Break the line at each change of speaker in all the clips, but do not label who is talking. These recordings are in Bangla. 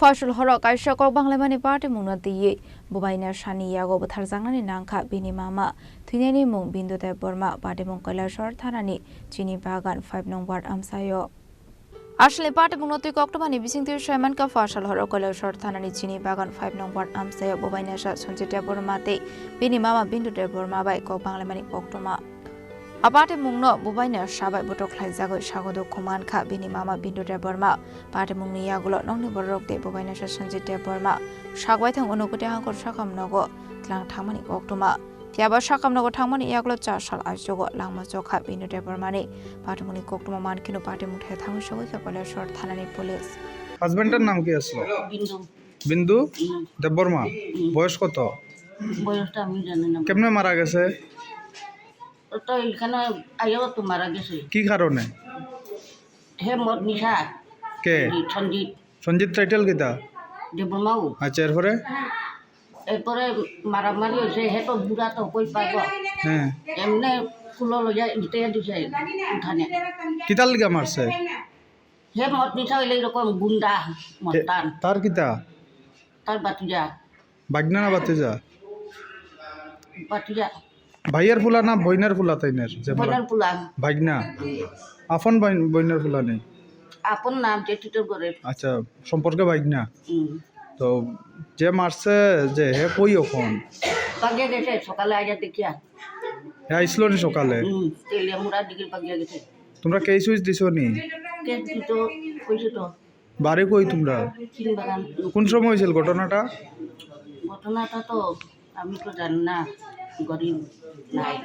ফসল হরক কাইসকক বাংলামানি পার্টি মুনাতিয়ে বুবাইনা সানি ইয়াগো বথার জাংনানি নাংখা বিনি মামা থুইনানি মুং বিন্দুতে বর্মা পার্টি মুং কৈলাসর থানানি চিনি বাগান 5 নং ওয়ার্ড আমসাयो আসলে পার্টি মুনতি অক্টোবরনি বিসিংতির সয়মান কা ফসল হরক কৈলাসর থানানি চিনি বাগান 5 নং ওয়ার্ড আমসাयो বুবাইনা সা সঞ্জিতে বর্মাতে বিনি মামা বিন্দুতে বর্মা বাই কক বাংলামানি অক্টোমা Aparte mungno bubaina sabai botok khlai jagoi sagodo khuman kha bini mama bindude borma pate mungni yagulo nongni borok de bubaina sa sanjite borma sagwai thang onokote hangkor sakam nogo tlang thangmani oktoma tiaba sakam nogo thangmani yagulo 4 sal ajogo langma jokha bindude bormani pate mungni koktoma mankino pate muthe thangoi sagoi ka Koilashor thanani police
হাজবেন্ডের নাম কি আসলো
বিন্দু
বিন্দু দেববর্মা বয়স কত
বয়সটা আমি জানি না
কেমনে মারা গেছে
তো এখানে আইও তো মারা গেছে
কি কারণে
হে মদ নিশা
কে
সঞ্জিত
সঞ্জিত টাইটেল কিতা
দেবমাও
আচ্ছা এরপরে
এরপরে মারামারি হয়েছে হে তো বুড়া তো কই পাইব
হ্যাঁ
এমনি ফুলো লইয়া ইতে দিছে উঠানে
কিতাল লিগা মারছে
হে মদ নিশা হইলে এরকম গুন্ডা মস্তান
তার কিতা
তার বাতিজা
বাগনা না বাতিজা
বাতিজা
ভাইয়ের ফুলা না বইনের ফুলা তাইনের যে মারা
বইনার পুলা
ভাগনা আপন বইনের ফুলা নেই
আপন নাম জেঠিটোর করে
আচ্ছা সম্পর্কে ভাগনা তো যে মারছে যে হে কই এখন
পাগিয়ে গেছে সকালে আইয়া দেখিয়া
হে আইসলো নি সকালে
তেলিয়া মুড়া দিকে পাগিয়ে গেছে
তোমরা কে সুইচ দিছো নি
কে দিত কইছে তো
বাড়ি কই তোমরা
চিনি বাগান
কোন সময় হয়েছিল ঘটনাটা
ঘটনাটা তো আমি তো জানি না গরিব নাই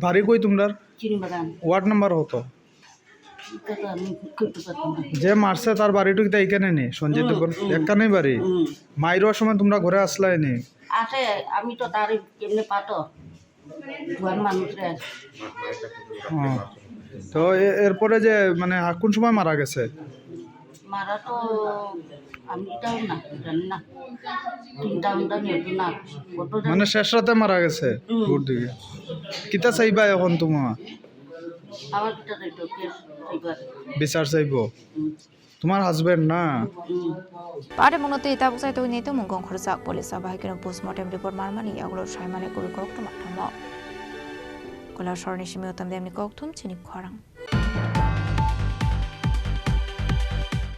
বাড়ি কই তোমরা
চিনি বাগান
ওয়ার্ড নাম্বার হতো
এটা তো আমি করতে পারতাম না
যে মারছে তার বাড়িটু কি এইখানে নেই সঞ্জিত একখানেই বাড়ি মাইরোর সময় তোমরা ঘরে আসলাই নি
আছে আমি তো তার কেমনে পাতো ভুয়ান মানুষরে
তো এরপরে যে মানে কোন সময় মারা গেছে
মারা তো আমি এটাও না জানি না তিনটা উনটা নিয়ে না কত
মানে শেষ রাতে মারা গেছে ভোর দিকে কিতা চাইবা এখন তোমার
আমার কিটা যাইতো কেস এইবার
বিচার চাইবো তোমার হাজবেন্ড না
পারে মুনতি ইতাবুক সাইতো নিতো মুগং খরসাক পুলিশ বাহিকেন পোস্টমর্টেম রিপোর্ট মারমানি ইয়াগুলো সাইমানে কবি কক্তম আঠাম Koilashor নিশিমি উত্তম দেমনি কক্তম চিনি খরাং